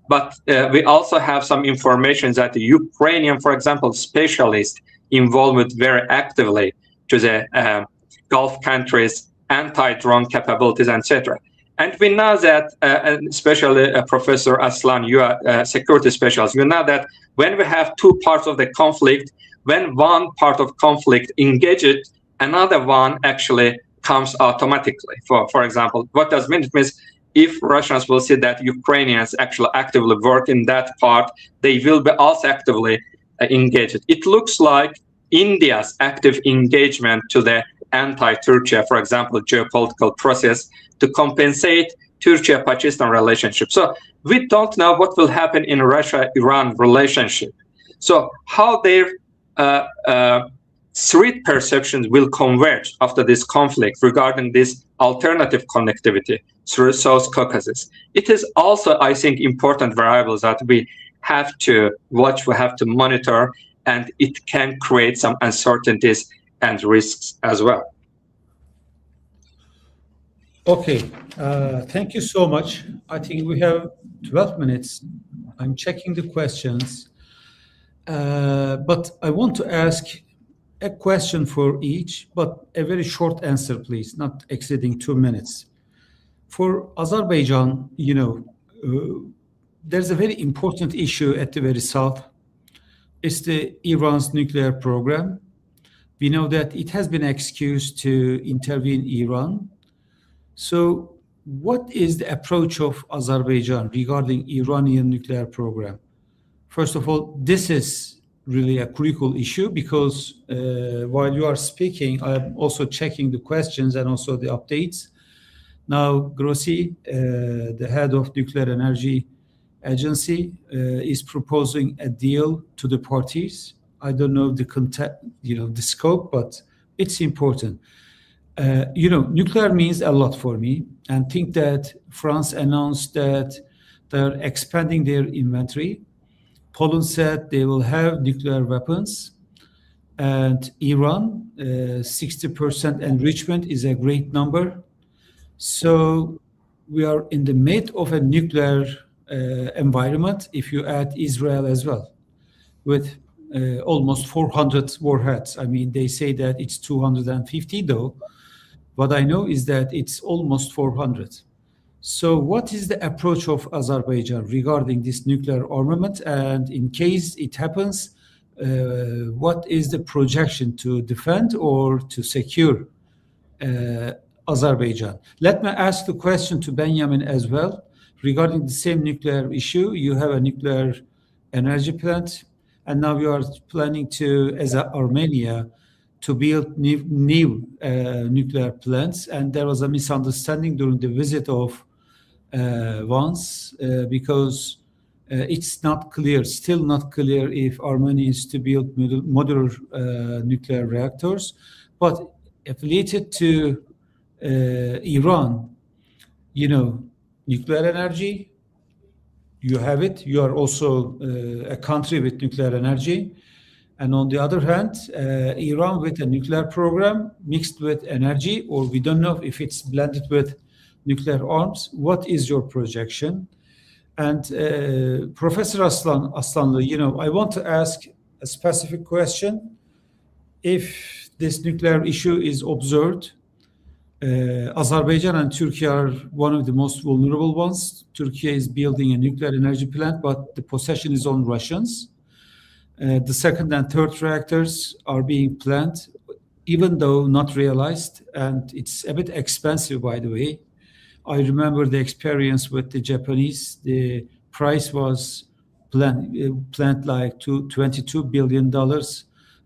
but we also have some information that the Ukrainian, for example, specialists involved very actively to the Gulf countries, anti-drone capabilities, etc. And we know that, especially Professor Aslan, you are a security specialist, you know that when we have two parts of the conflict, when one part of conflict engages, another one actually comes automatically. For example, what does it mean? It means if Russians will see that Ukrainians actually actively work in that part, they will be also actively engaged. It looks like India's active engagement to the anti-Turkey, for example, geopolitical process to compensate Turkey-Pakistan relationship. So we don't know what will happen in Russia-Iran relationship. So how their threat perceptions will converge after this conflict regarding this alternative connectivity through South Caucasus. It is also, I think, important variables that we have to watch, we have to monitor, and it can create some uncertainties and risks as well. Okay, thank you so much. I think we have 12 minutes. I'm checking the questions, but I want to ask a question for each, but a very short answer, please, not exceeding 2 minutes. For Azerbaijan, you know, there's a very important issue at the very south. It's the Iran's nuclear program. We know that it has been excused to intervene in Iran. So what is the approach of Azerbaijan regarding Iranian nuclear program? First of all, this is really a critical issue, because while you are speaking, I'm also checking the questions and also the updates. Now, Grossi, the head of Nuclear Energy Agency, is proposing a deal to the parties. I don't know the content, the scope, but it's important. Nuclear means a lot for me, and think that France announced that they're expanding their inventory. Poland said they will have nuclear weapons, and Iran, 60% enrichment is a great number. So we are in the mid of a nuclear environment, if you add Israel as well, with almost 400 warheads. I mean, they say that it's 250 though. What I know is that it's almost 400. So what is the approach of Azerbaijan regarding this nuclear armament? And in case it happens, what is the projection to defend or to secure Azerbaijan? Let me ask the question to Benjamin as well. Regarding the same nuclear issue, you have a nuclear energy plant, and now you are planning to, as Armenia, to build new nuclear plants. And there was a misunderstanding during the visit of Vance, because it's still not clear if Armenia is to build modular nuclear reactors. But affiliated to Iran, nuclear energy, you have it. You are also a country with nuclear energy. And on the other hand, Iran with a nuclear program mixed with energy, or we don't know if it's blended with nuclear arms. What is your projection? And Professor Aslanlı, I want to ask a specific question. If this nuclear issue is observed, Azerbaijan and Turkey are one of the most vulnerable ones. Turkey is building a nuclear energy plant, but the possession is on Russians. The second and third reactors are being planned, even though not realized, and it's a bit expensive, by the way. I remember the experience with the Japanese. The price was planned like $22 billion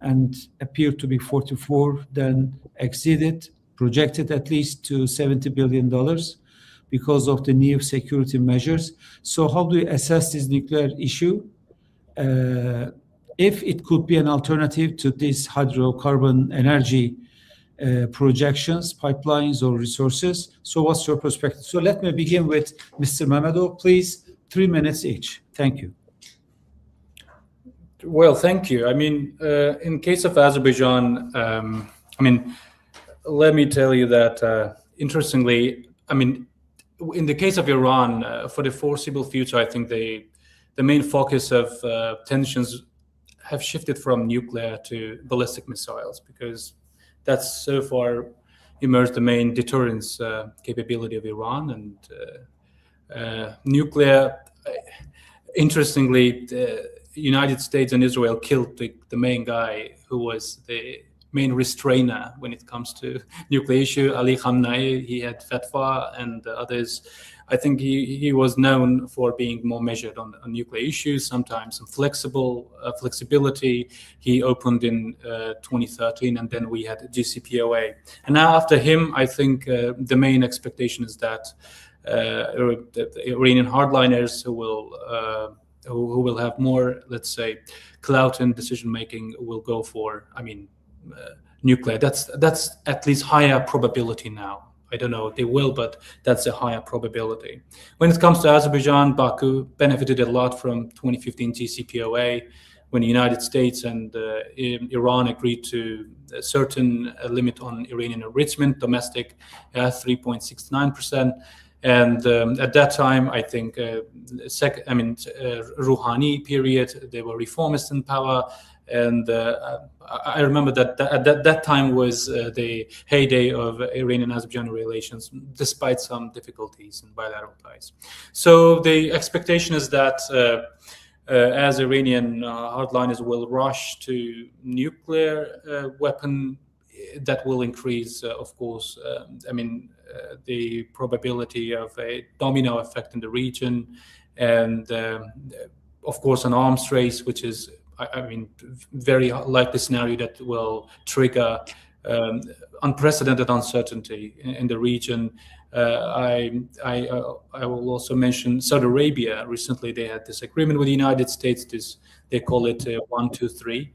and appeared to be 44, then exceeded, projected at least to $70 billion because of the new security measures. So how do you assess this nuclear issue? If it could be an alternative to this hydrocarbon energy projections, pipelines, or resources. So what's your perspective? So let me begin with Mr. Mammadov, please, 3 minutes each. Thank you. Well, thank you. I mean, in case of Azerbaijan, let me tell you that, interestingly, in the case of Iran, for the foreseeable future, I think the main focus of tensions have shifted from nuclear to ballistic missiles, because that's so far emerged the main deterrence capability of Iran. And nuclear, interestingly, the United States and Israel killed the main guy who was the main restrainer when it comes to nuclear issue, Ali Khamenei. He had fatwa and others. I think he was known for being more measured on nuclear issues, sometimes some flexibility. He opened in 2013, and then we had JCPOA. And now after him, I think the main expectation is that the Iranian hardliners who will have more, let's say, clout in decision making will go for, nuclear. That's at least higher probability now. I don't know if they will, but that's a higher probability. When it comes to Azerbaijan, Baku benefited a lot from 2015 JCPOA, when the United States and Iran agreed to a certain limit on Iranian enrichment, domestic, 3.69%. And at that time, I think, Rouhani period, they were reformists in power. And I remember that at that time was the heyday of Iranian-Azerbaijani relations, despite some difficulties in bilateral ties. So the expectation is that as Iranian hardliners will rush to nuclear weapon, that will increase, of course, the probability of a domino effect in the region, and of course an arms race, which is I mean, very likely scenario that will trigger unprecedented uncertainty in the region. I will also mention Saudi Arabia. Recently, they had this agreement with the United States. They call it 1, 2, 3.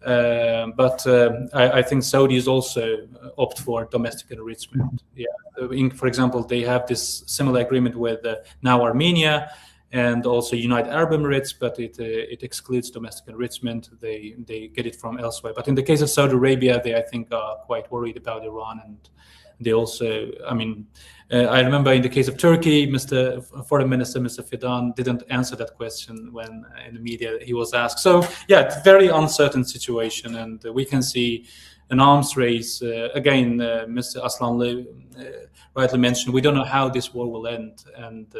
But I think Saudis also opt for domestic enrichment. Yeah, for example, they have this similar agreement with now Armenia and also United Arab Emirates, but it excludes domestic enrichment. They get it from elsewhere. But in the case of Saudi Arabia, they, I think, are quite worried about Iran, and they also, I mean, I remember in the case of Turkey, Mr. Foreign Minister, Mr. Fidan, didn't answer that question when in the media he was asked. So yeah, it's a very uncertain situation, and we can see an arms race. Again, Mr. Aslanlı rightly mentioned, we don't know how this war will end, and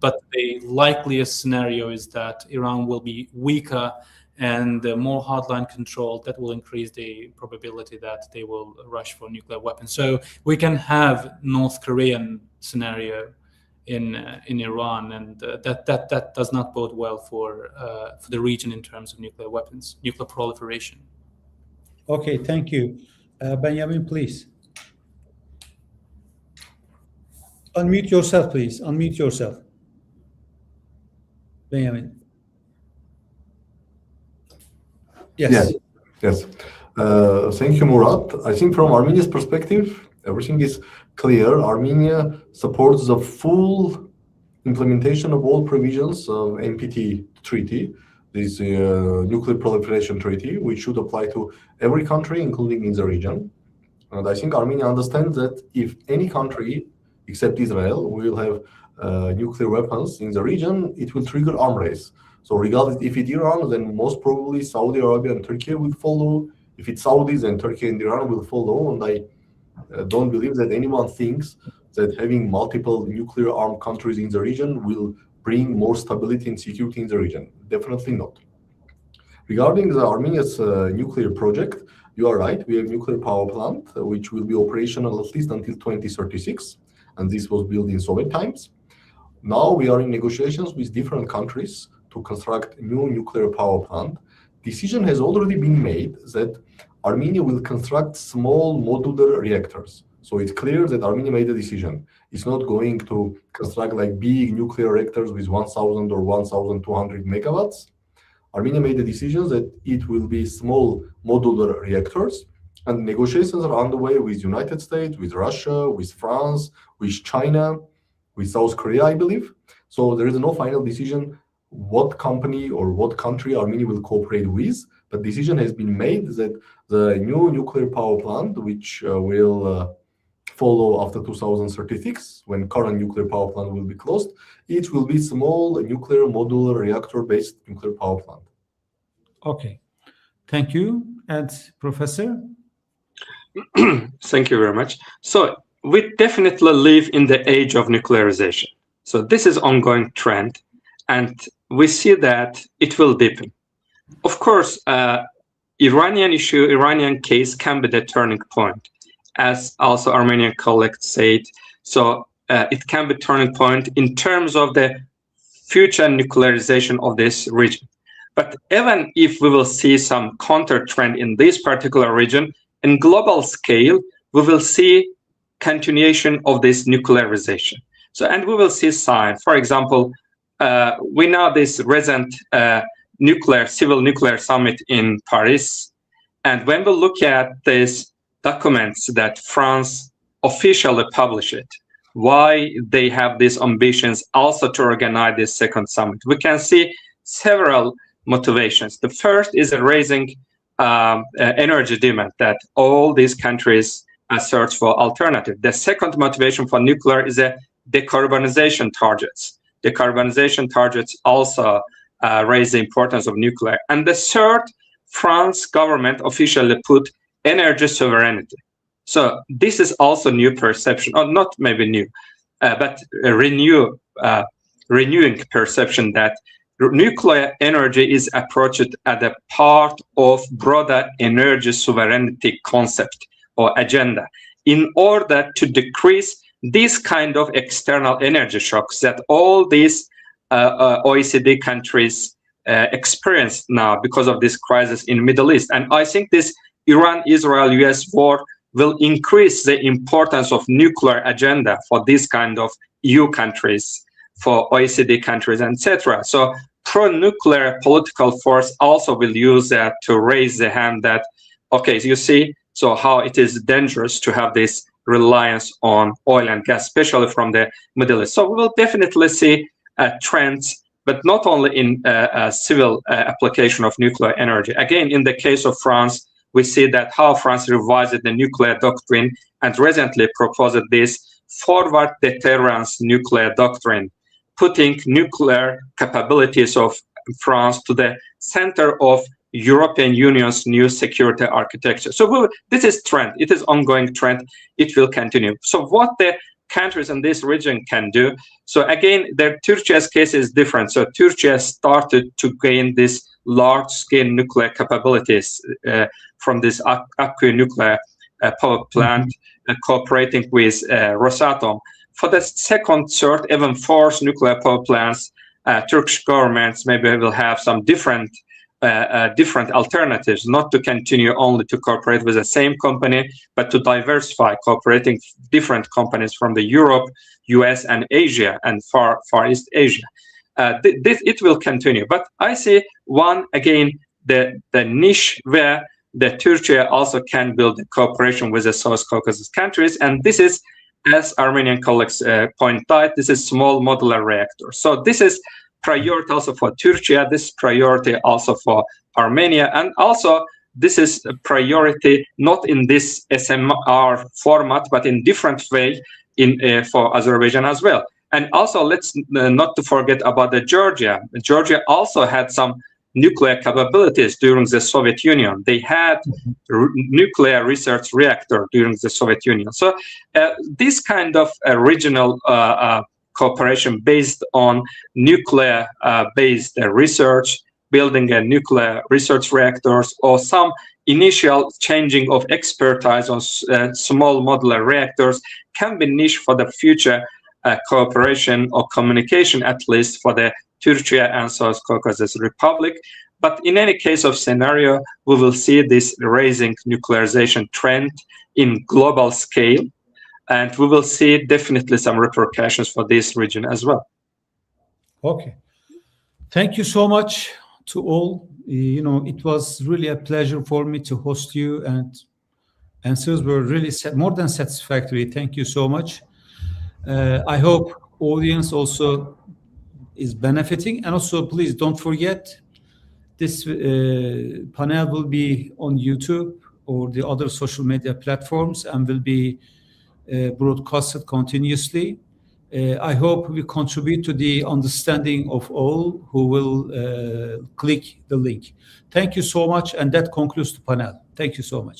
but the likeliest scenario is that Iran will be weaker and more hardline controlled. That will increase the probability that they will rush for nuclear weapons. So we can have North Korean scenario in Iran, and that does not bode well for the region in terms of nuclear weapons, nuclear proliferation. Okay, thank you. Benjamin, please. Unmute yourself, please. Unmute yourself. Benjamin. Yes. Yes. Thank you, Murat. I think from Armenia's perspective, everything is clear. Armenia supports the full implementation of all provisions of NPT treaty, this nuclear proliferation treaty, which should apply to every country, including in the region. And I think Armenia understands that if any country, except Israel, will have nuclear weapons in the region, it will trigger arm race. So regardless, if it's Iran, then most probably Saudi Arabia and Turkey will follow. If it's Saudis, then Turkey and Iran will follow. And I don't believe that anyone thinks that having multiple nuclear armed countries in the region will bring more stability and security in the region. Definitely not. Regarding the Armenia's nuclear project, you are right. We have nuclear power plant, which will be operational at least until 2036. And this was built in Soviet times. Now we are in negotiations with different countries to construct new nuclear power plant. Decision has already been made that Armenia will construct small modular reactors. So it's clear that Armenia made a decision. It's not going to construct like big nuclear reactors with 1,000 or 1,200 megawatts. Armenia made the decision that it will be small modular reactors, and negotiations are underway with United States, with Russia, with France, with China, with South Korea, I believe. So there is no final decision what company or what country Armenia will cooperate with, but decision has been made that the new nuclear power plant, which will follow after 2036, when current nuclear power plant will be closed, it will be small nuclear modular reactor-based nuclear power plant. Okay, thank you. And Professor? Thank you very much. So we definitely live in the age of nuclearization. So this is ongoing trend, and we see that it will deepen. Of course, Iranian issue, Iranian case can be the turning point, as also Armenian colleagues said. So it can be turning point in terms of the future nuclearization of this region. But even if we will see some counter trend in this particular region, in global scale, we will see continuation of this nuclearization. So, and we will see signs. For example, we know this recent civil nuclear summit in Paris. And when we look at these documents that France officially published, why they have these ambitions also to organize this second summit, we can see several motivations. The first is raising energy demand, that all these countries search for alternative. The second motivation for nuclear is a decarbonization targets. Decarbonization targets also raise the importance of nuclear. And the third, France government officially put energy sovereignty. So this is also new perception, or not maybe new, but a renewing perception that nuclear energy is approached as a part of broader energy sovereignty concept or agenda in order to decrease this kind of external energy shocks that all these OECD countries experienced now because of this crisis in Middle East. And I think this Iran-Israel-US war will increase the importance of nuclear agenda for these kind of EU countries, for OECD countries, etc. So pro-nuclear political force also will use that to raise the hand that, okay, you see, so how it is dangerous to have this reliance on oil and gas, especially from the Middle East. So we will definitely see trends, but not only in civil application of nuclear energy. Again, in the case of France, we see that how France revised the nuclear doctrine and recently proposed this forward deterrence nuclear doctrine, putting nuclear capabilities of France to the center of European Union's new security architecture. So this is trend. It is ongoing trend. It will continue. So what the countries in this region can do. So again, Turkey's case is different. So Turkey started to gain this large-scale nuclear capabilities from this Akku nuclear power plant, cooperating with Rosatom. For the second, third, even fourth nuclear power plants, Turkish governments maybe will have some different alternatives, not to continue only to cooperate with the same company, but to diversify, cooperating different companies from the Europe, US, and Asia, and Far East Asia. It will continue. But I see again, the niche where the Turkey also can build a cooperation with the South Caucasus countries, and this is, as Armenian colleagues point out, this is small modular reactor. So this is priority also for Turkey, this priority also for Armenia, and also this is a priority not in this SMR format, but in different way for Azerbaijan as well. And also let's not to forget about the Georgia. Georgia also had some nuclear capabilities during the Soviet Union. They had nuclear research reactor during the Soviet Union. So this kind of regional cooperation based on nuclear based research, building a nuclear research reactors, or some initial changing of expertise on small modular reactors can be niche for the future cooperation or communication, at least for the Turkey and South Caucasus Republic. But in any case of scenario, we will see this rising nuclearization trend in global scale, and we will see definitely some repercussions for this region as well. Okay. Thank you so much to all. It was really a pleasure for me to host you, and answers were really more than satisfactory. Thank you so much. I hope audience also is benefiting, and also please don't forget this panel will be on YouTube or the other social media platforms and will be broadcasted continuously. I hope we contribute to the understanding of all who will click the link. Thank you so much, and that concludes the panel. Thank you so much.